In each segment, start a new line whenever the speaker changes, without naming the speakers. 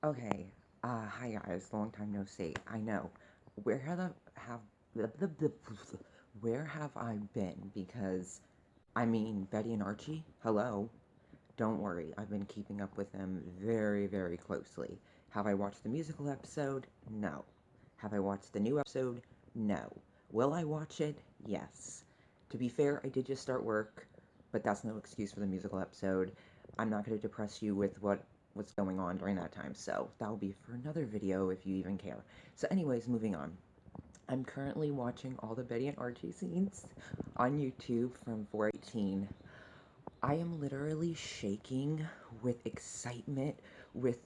Okay, hi guys, long time no see. I know. Where have where have I been? Because I mean, Betty and Archie. Hello. Don't worry, I've been keeping up with them very, very closely. Have I watched the musical episode? No. Have I watched the new episode? No. Will I watch it? Yes. To be fair, I did just start work, but that's no excuse for the musical episode. I'm not going to depress you with what's going on during that time, so that'll be for another video if you even care. So anyways, moving on. I'm currently watching all the Betty and Archie scenes on YouTube from 418. I am literally shaking with excitement, with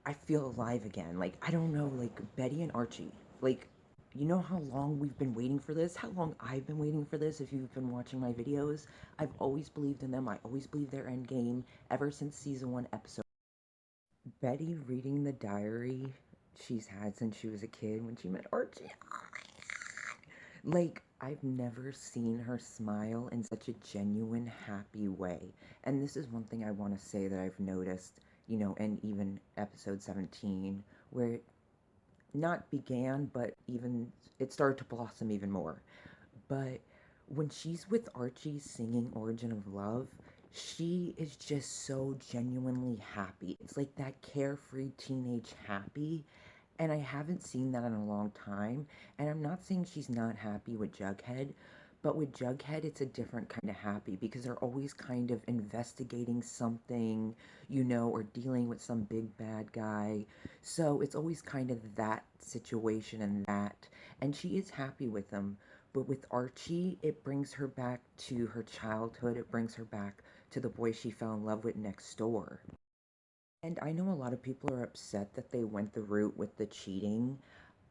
I feel alive again. Like, I don't know, like Betty and Archie. Like, you know how long we've been waiting for this? How long I've been waiting for this if you've been watching my videos? I've always believed in them. I always believed their end game ever since season 1 episode. Betty reading the diary she's had since she was a kid when she met Archie. Like, I've never seen her smile in such a genuine, happy way. And this is one thing I want to say that I've noticed, in even episode 17, where it not began, but even it started to blossom even more. But when she's with Archie singing Origin of Love, she is just so genuinely happy. It's like that carefree teenage happy, and I haven't seen that in a long time. And I'm not saying she's not happy with Jughead, but with Jughead, it's a different kind of happy because they're always kind of investigating something, or dealing with some big bad guy. So it's always kind of that situation and that. And she is happy with him. But with Archie, it brings her back to her childhood. It brings her back to the boy she fell in love with next door. And I know a lot of people are upset that they went the route with the cheating.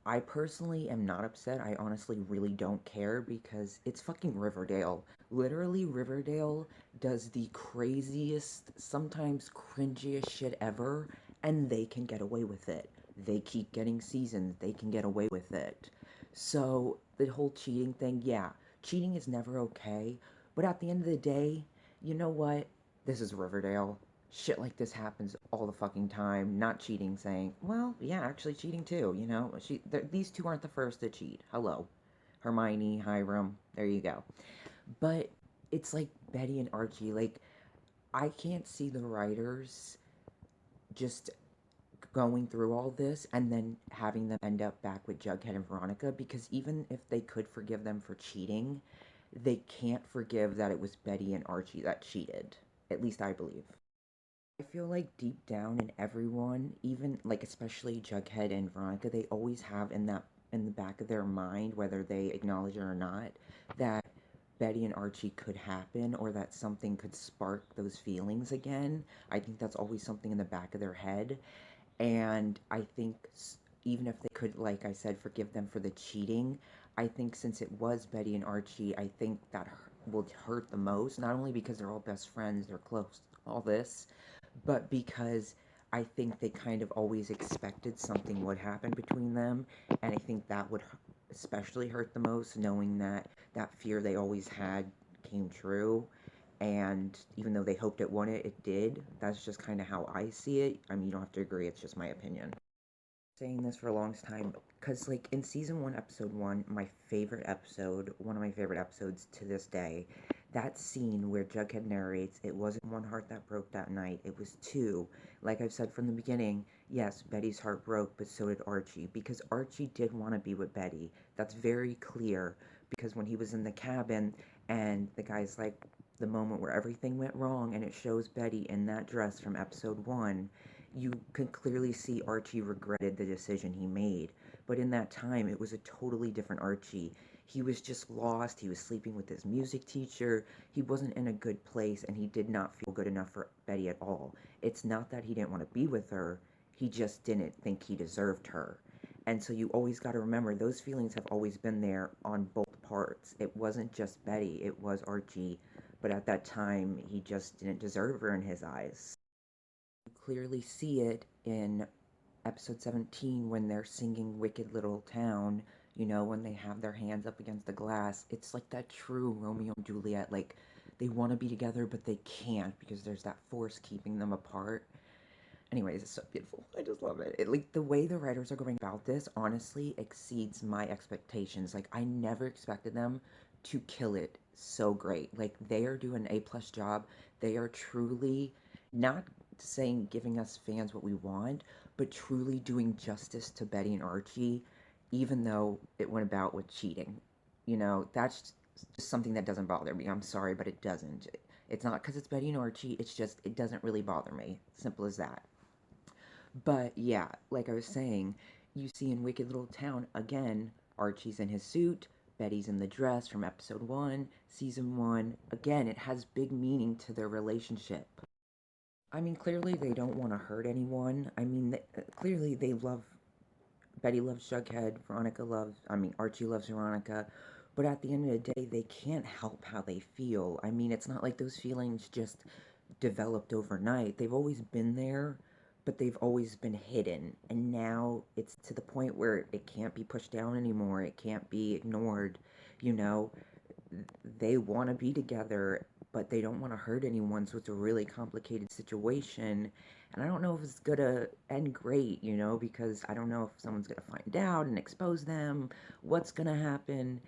I personally am not upset. I honestly really don't care because it's fucking Riverdale. Literally, Riverdale does the craziest, sometimes cringiest shit ever, and they can get away with it. They keep getting seasons, they can get away with it. So, the whole cheating thing, yeah, cheating is never okay, but at the end of the day, you know what? This is Riverdale. Shit like this happens all the fucking time. Not cheating, saying, well, yeah, actually cheating too. These two aren't the first to cheat. Hello, Hermione, Hiram. There you go. But it's like Betty and Archie. Like, I can't see the writers just going through all this and then having them end up back with Jughead and Veronica, because even if they could forgive them for cheating, they can't forgive that it was Betty and Archie that cheated. At least I believe. I feel like deep down in everyone, even like especially Jughead and Veronica, they always have in the back of their mind, whether they acknowledge it or not, that Betty and Archie could happen or that something could spark those feelings again. I think that's always something in the back of their head. And I think even if they could, like I said, forgive them for the cheating, I think since it was Betty and Archie, I think that will hurt the most. Not only because they're all best friends, they're close, all this, but because I think they kind of always expected something would happen between them, and I think that would especially hurt the most, knowing that that fear they always had came true. And even though they hoped it wouldn't, it did. That's just kind of how I see it. I mean, you don't have to agree, it's just my opinion. Saying this for a long time, because, like, in season 1, episode 1, my favorite episode, one of my favorite episodes to this day, that scene where Jughead narrates, it wasn't one heart that broke that night, it was two. Like I've said from the beginning, yes, Betty's heart broke, but so did Archie, because Archie did want to be with Betty. That's very clear, because when he was in the cabin, and the guy's like, the moment where everything went wrong, and it shows Betty in that dress from episode 1, you can clearly see Archie regretted the decision he made. But in that time, it was a totally different Archie. He was just lost. He was sleeping with his music teacher. He wasn't in a good place, and he did not feel good enough for Betty at all. It's not that he didn't want to be with her. He just didn't think he deserved her. And so you always got to remember, those feelings have always been there on both parts. It wasn't just Betty, it was Archie. But at that time, he just didn't deserve her in his eyes. You clearly see it in episode 17 when they're singing Wicked Little Town, when they have their hands up against the glass. It's like that true Romeo and Juliet. Like, they want to be together, but they can't because there's that force keeping them apart. Anyways, it's so beautiful. I just love it. Like the way the writers are going about this honestly exceeds my expectations. Like I never expected them to kill it so great. Like they are doing an A+ job. They are truly not saying giving us fans what we want, but truly doing justice to Betty and Archie, even though it went about with cheating. That's just something that doesn't bother me. I'm sorry, but it doesn't. It's not because it's Betty and Archie. It's just, it doesn't really bother me. Simple as that. But yeah, like I was saying, you see in Wicked Little Town, again, Archie's in his suit, Betty's in the dress from episode 1, season 1. Again, it has big meaning to their relationship. I mean, clearly they don't want to hurt anyone. I mean, clearly they love, Betty loves Jughead, Archie loves Veronica. But at the end of the day, they can't help how they feel. I mean, it's not like those feelings just developed overnight. They've always been there, but they've always been hidden. And now it's to the point where it can't be pushed down anymore. It can't be ignored. You know, they want to be together, but they don't want to hurt anyone. So it's a really complicated situation. And I don't know if it's going to end great, because I don't know if someone's going to find out and expose them, what's going to happen.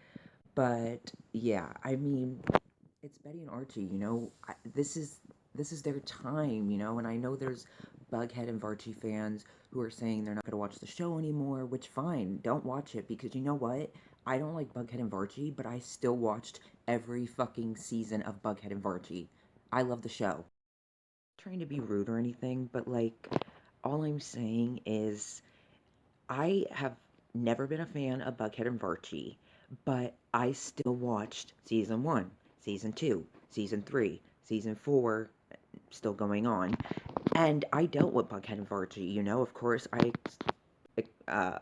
But yeah, I mean, it's Betty and Archie, this is their time, and I know there's Bughead and Varchie fans who are saying they're not going to watch the show anymore, which fine, don't watch it, because you know what? I don't like Bughead and Varchie, but I still watched every fucking season of Bughead and Varchie. I love the show. I'm not trying to be rude or anything, but like, all I'm saying is I have never been a fan of Bughead and Varchie, but I still watched season 1, season 2, season 3, season 4, still going on. And I dealt with Bughead and Varchie, Of course, I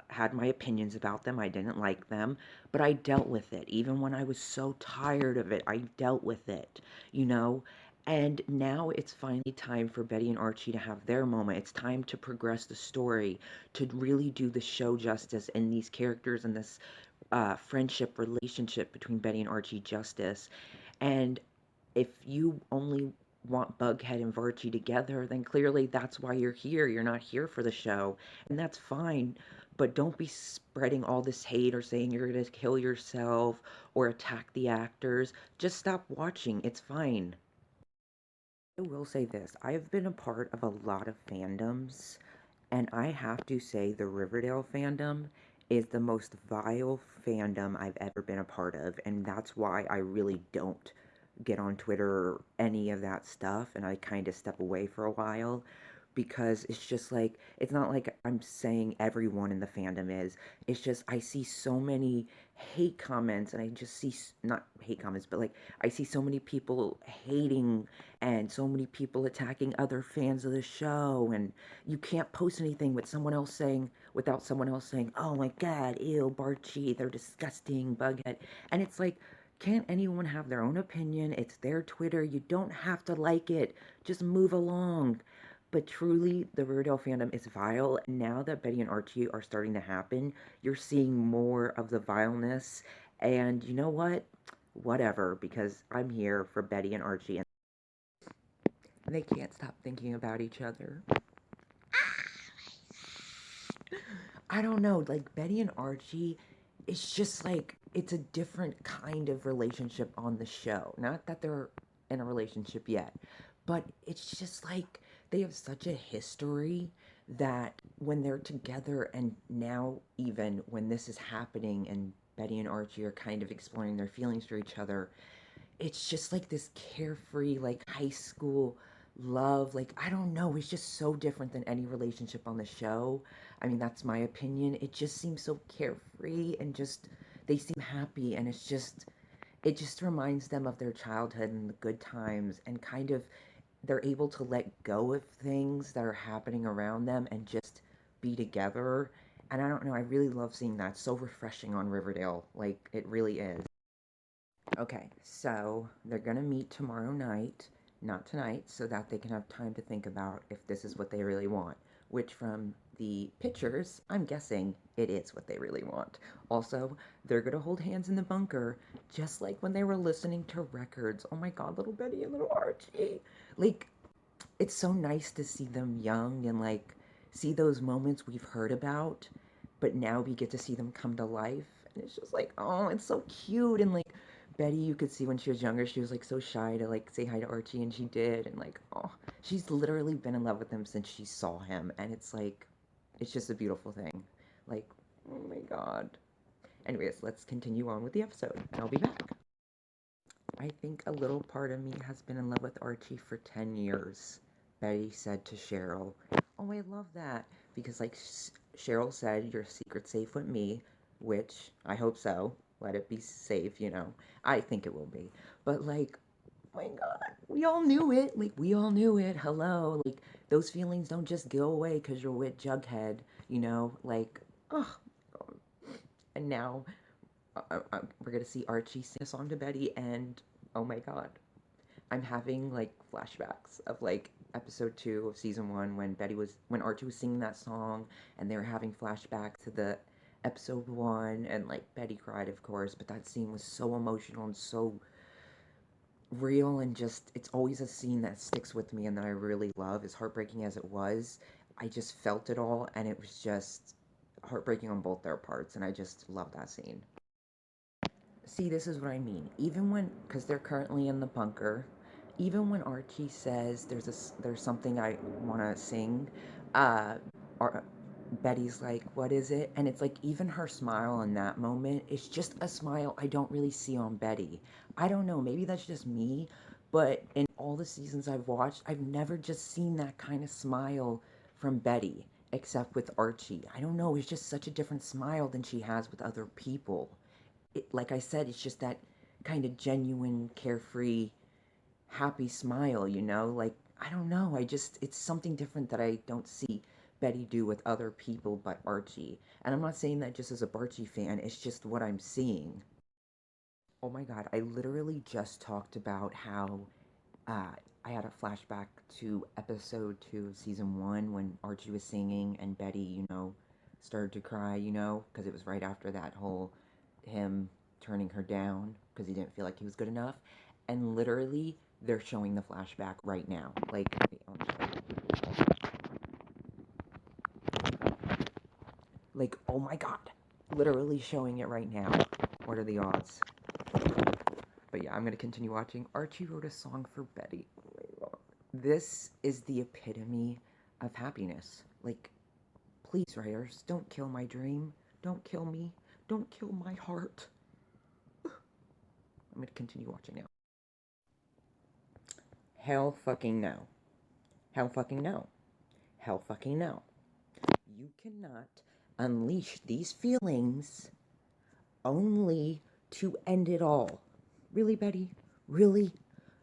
had my opinions about them. I didn't like them, but I dealt with it. Even when I was so tired of it, I dealt with it, you know? And now it's finally time for Betty and Archie to have their moment. It's time to progress the story, to really do the show justice and these characters and this friendship relationship between Betty and Archie justice. And if you only want Bughead and Varchie together, then clearly that's why you're here. You're not here for the show, and that's fine. But don't be spreading all this hate or saying you're going to kill yourself or attack the actors. Just stop watching. It's fine. I will say this. I have been a part of a lot of fandoms, and I have to say the Riverdale fandom is the most vile fandom I've ever been a part of, and that's why I really don't get on Twitter or any of that stuff, and I kind of step away for a while because it's just like, it's not like I'm saying everyone in the fandom is. It's just I see so many hate comments, and I just see, not hate comments, but like I see so many people hating and so many people attacking other fans of the show, and you can't post anything with someone else saying, without someone else saying, oh my god, ew, Barchie, they're disgusting, Bughead. And it's like, can't anyone have their own opinion? It's their Twitter. You don't have to like it. Just move along. But truly, the Riverdale fandom is vile. And now that Betty and Archie are starting to happen, you're seeing more of the vileness. And you know what? Whatever, because I'm here for Betty and Archie, and they can't stop thinking about each other. I don't know, like Betty and Archie, it's just like it's a different kind of relationship on the show. Not that they're in a relationship yet, but it's just like they have such a history that when they're together, and now even when this is happening and Betty and Archie are kind of exploring their feelings for each other, it's just like this carefree, like high school love. Like, I don't know, it's just so different than any relationship on the show. I mean, that's my opinion. It just seems so carefree and just, they seem happy, and it just reminds them of their childhood and the good times, and kind of they're able to let go of things that are happening around them and just be together. And I don't know, I really love seeing that. It's so refreshing on Riverdale. Like, it really is. Okay, so they're gonna meet tomorrow night, not tonight, so that they can have time to think about if this is what they really want. Which, from the pictures, I'm guessing it is what they really want. Also, they're gonna hold hands in the bunker, just like when they were listening to records. Oh my god, little Betty and little Archie. Like, it's so nice to see them young and like see those moments we've heard about, but now we get to see them come to life. And it's just like, oh, it's so cute. And like Betty, you could see when she was younger, she was like so shy to like say hi to Archie, and she did. And like, oh, she's literally been in love with him since she saw him. And it's like, it's just a beautiful thing. Like, oh my God. Anyways, let's continue on with the episode, and I'll be back. I think a little part of me has been in love with Archie for 10 years, Betty said to Cheryl. Oh, I love that. Because, like Cheryl said, your secret's safe with me, which I hope so. Let it be safe, you know. I think it will be. But, like, oh my God, we all knew it. Like, we all knew it. Hello. Like, those feelings don't just go away because you're with Jughead, you know? Like, oh, and now we're gonna see Archie sing a song to Betty, and oh my God, I'm having like flashbacks of like episode 2 of season 1 when Archie was singing that song, and they were having flashbacks to the episode 1, and like Betty cried, of course, but that scene was so emotional and so real, and just it's always a scene that sticks with me and that I really love. As heartbreaking as it was, I just felt it all, and it was just heartbreaking on both their parts, and I just love that scene. See, this is what I mean. Even when, because they're currently in the bunker, even when Archie says there's something I want to sing, uh, Ar- Betty's like, what is it? And it's like even her smile in that moment is just a smile I don't really see on Betty. I don't know, maybe that's just me, but in all the seasons I've watched, I've never just seen that kind of smile from Betty, except with Archie. I don't know, it's just such a different smile than she has with other people. Like I said, it's just that kind of genuine, carefree, happy smile, you know? Like, I don't know. It's something different that I don't see Betty do with other people but Archie. And I'm not saying that just as a Barchie fan, it's just what I'm seeing. Oh my God, I literally just talked about how uh, I had a flashback to episode 2 of season 1 when Archie was singing and Betty, started to cry, because it was right after that whole him turning her down because he didn't feel like he was good enough. And literally, they're showing the flashback right now. Like, wait, like, oh my God, literally showing it right now. What are the odds? But yeah, I'm gonna continue watching. Archie wrote a song for Betty. This is the epitome of happiness. Like, please, writers, don't kill my dream. Don't kill me. Don't kill my heart. I'm gonna continue watching now. Hell fucking no. Hell fucking no. Hell fucking no. You cannot unleash these feelings only to end it all. Really, Betty? Really?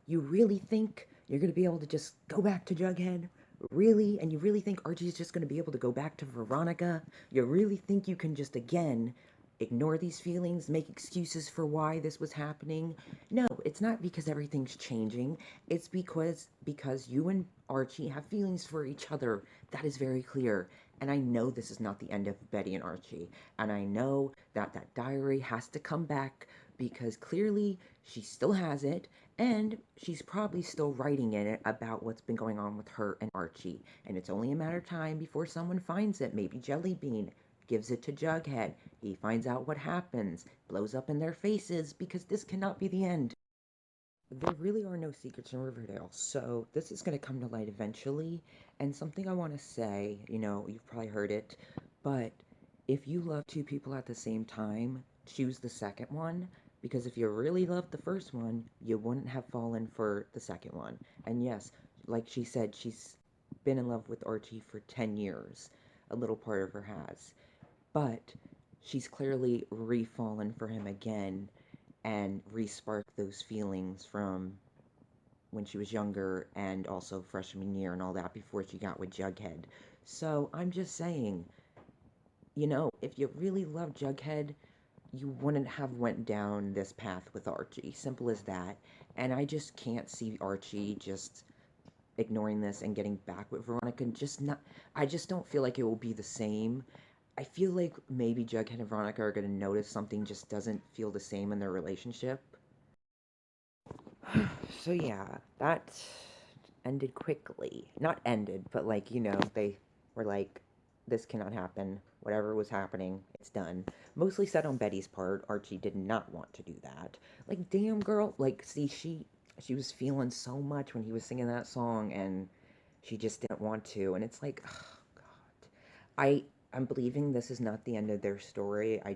You really think you're going to be able to just go back to Jughead? Really? And you really think Archie's just going to be able to go back to Veronica? You really think you can just again ignore these feelings, make excuses for why this was happening? No, it's not because everything's changing. It's because you and Archie have feelings for each other. That is very clear. And I know this is not the end of Betty and Archie. And I know that that diary has to come back because clearly she still has it, and she's probably still writing in it about what's been going on with her and Archie. And it's only a matter of time before someone finds it. Maybe Jellybean gives it to Jughead. He finds out what happens, blows up in their faces, because this cannot be the end. There really are no secrets in Riverdale, so this is going to come to light eventually. And something I want to say, you've probably heard it, but if you love two people at the same time, choose the second one, because if you really loved the first one, you wouldn't have fallen for the second one. And yes, like she said, she's been in love with Archie for 10 years. A little part of her has. But she's clearly re-fallen for him again and re-spark those feelings from when she was younger and also freshman year and all that before she got with Jughead. So I'm just saying, if you really love Jughead, you wouldn't have went down this path with Archie. Simple as that. And I just can't see Archie just ignoring this and getting back with Veronica. Just not. I just don't feel like it will be the same. I feel like maybe Jughead and Veronica are gonna notice something just doesn't feel the same in their relationship. So yeah, that ended quickly. Not ended, but like, they were like, this cannot happen. Whatever was happening, it's done. Mostly said on Betty's part. Archie did not want to do that. Like, damn girl. Like, see, she was feeling so much when he was singing that song, and she just didn't want to. And it's like, oh God. I'm believing this is not the end of their story. I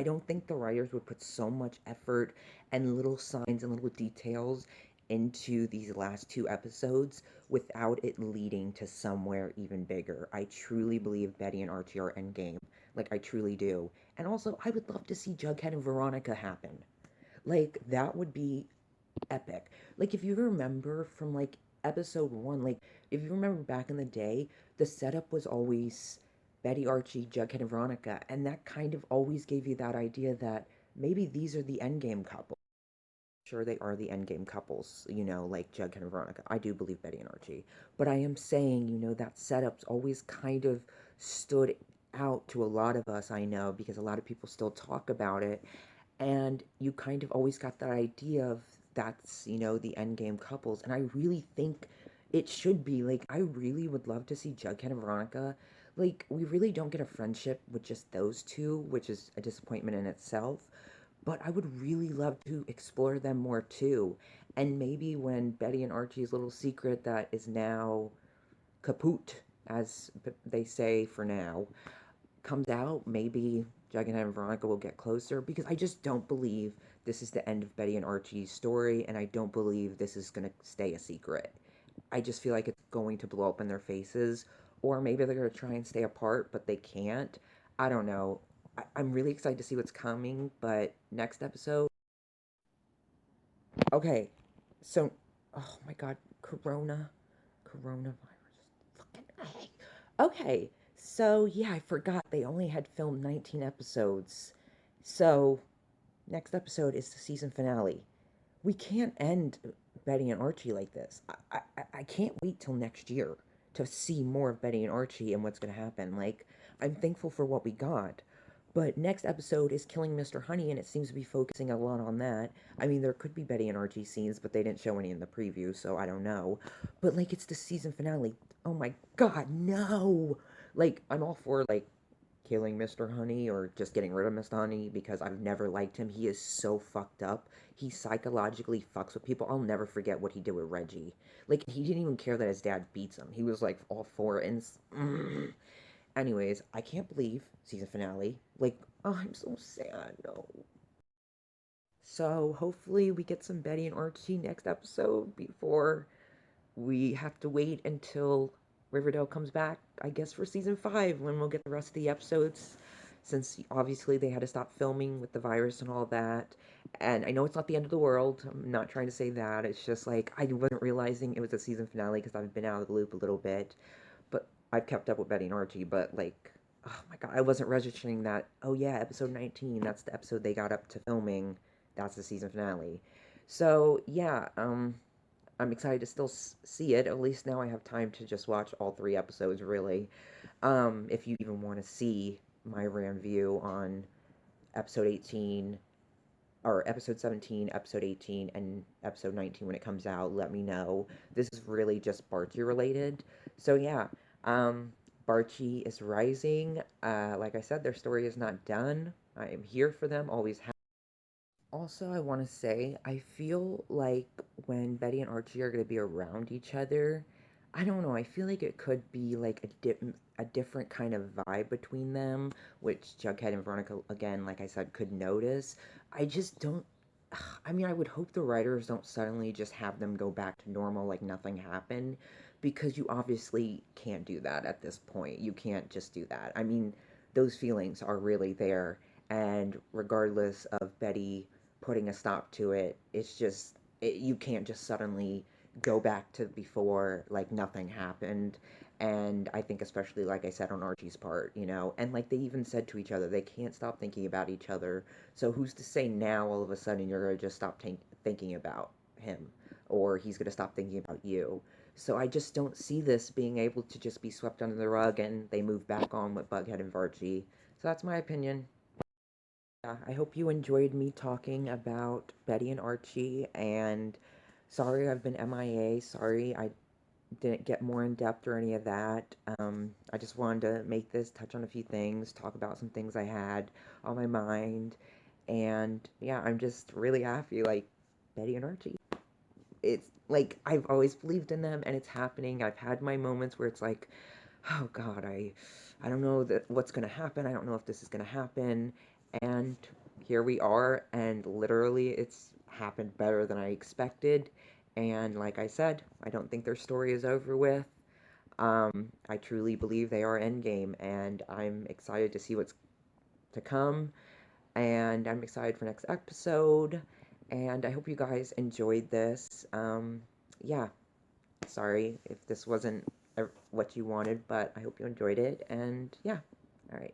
don't think the writers would put so much effort and little signs and little details into these last two episodes without it leading to somewhere even bigger. I truly believe Betty and Archie are endgame. Like, I truly do. And also, I would love to see Jughead and Veronica happen. Like, that would be epic. Like, if you remember from, like, episode one, like, if you remember back in the day, the setup was always Betty, Archie, Jughead, and Veronica, and that kind of always gave you that idea that maybe these are the endgame couple. Sure, they are the endgame couples, like Jughead and Veronica. I do believe Betty and Archie. But I am saying, that setup's always kind of stood out to a lot of us, I know, because a lot of people still talk about it. And you kind of always got that idea of that's, the endgame couples. And I really think it should be. Like, I really would love to see Jughead and Veronica. Like, we really don't get a friendship with just those two, which is a disappointment in itself. But I would really love to explore them more too. And maybe when Betty and Archie's little secret that is now kaput, as they say for now, comes out, maybe Jughead and Veronica will get closer, because I just don't believe this is the end of Betty and Archie's story, and I don't believe this is going to stay a secret. I just feel like it's going to blow up in their faces, or maybe they're going to try and stay apart, but they can't. I don't know. I'm really excited to see what's coming, but next episode. Okay, so, oh my god, coronavirus. Fucking A. Okay, so yeah, I forgot they only had filmed 19 episodes. So, next episode is the season finale. We can't end Betty and Archie like this. I can't wait till next year to see more of Betty and Archie and what's going to happen. Like, I'm thankful for what we got. But next episode is Killing Mr. Honey, and it seems to be focusing a lot on that. I mean, there could be Betty and Archie scenes, but they didn't show any in the preview, so I don't know. But, like, it's the season finale. Oh my god, no! Like, I'm all for, like, killing Mr. Honey or just getting rid of Mr. Honey because I've never liked him. He is so fucked up. He psychologically fucks with people. I'll never forget what he did with Reggie. Like, he didn't even care that his dad beats him. He was, like, all for it. And anyways, I can't believe season finale. Like, oh, I'm so sad. No. So, hopefully, we get some Betty and Archie next episode before we have to wait until Riverdale comes back, I guess, for season 5 when we'll get the rest of the episodes. Since obviously they had to stop filming with the virus and all that. And I know it's not the end of the world. I'm not trying to say that. It's just like I wasn't realizing it was a season finale because I've been out of the loop a little bit. But I've kept up with Betty and Archie. But like, oh my god, I wasn't registering that. Oh yeah, episode 19. That's the episode they got up to filming. That's the season finale. So yeah, I'm excited to still see it. At least now I have time to just watch all 3 episodes, really. If you even want to see my Ranview on episode 18, or episode 17, episode 18, and episode 19 when it comes out, let me know. This is really just Barchie related. So, yeah, Barchie is rising. Like I said, their story is not done. I am here for them, always have. Also, I want to say, I feel like when Betty and Archie are going to be around each other, I don't know, I feel like it could be like a different kind of vibe between them, which Jughead and Veronica, again, like I said, could notice. I just don't, I mean, I would hope the writers don't suddenly just have them go back to normal like nothing happened, because you obviously can't do that at this point. You can't just do that. I mean, those feelings are really there, and regardless of Betty putting a stop to it. It's just you can't just suddenly go back to before like nothing happened. And I think especially like I said on Archie's part, and like they even said to each other, they can't stop thinking about each other. So who's to say now all of a sudden you're gonna just stop thinking about him, or he's gonna stop thinking about you? So I just don't see this being able to just be swept under the rug and they move back on with Bughead and Varchie. So that's my opinion. Yeah, I hope you enjoyed me talking about Betty and Archie, and Sorry I've been MIA. Sorry I didn't get more in depth or any of that. I just wanted to make this, touch on a few things, talk about some things I had on my mind. And yeah, I'm just really happy. Like, Betty and Archie, it's like I've always believed in them and it's happening. I've had my moments where it's like, oh God, I don't know that what's gonna happen. I don't know if this is gonna happen. And here we are, and literally it's happened better than I expected. And like I said, I don't think their story is over with. I truly believe they are endgame, and I'm excited to see what's to come. And I'm excited for next episode. And I hope you guys enjoyed this. Yeah, sorry if this wasn't what you wanted, but I hope you enjoyed it. And yeah, all right.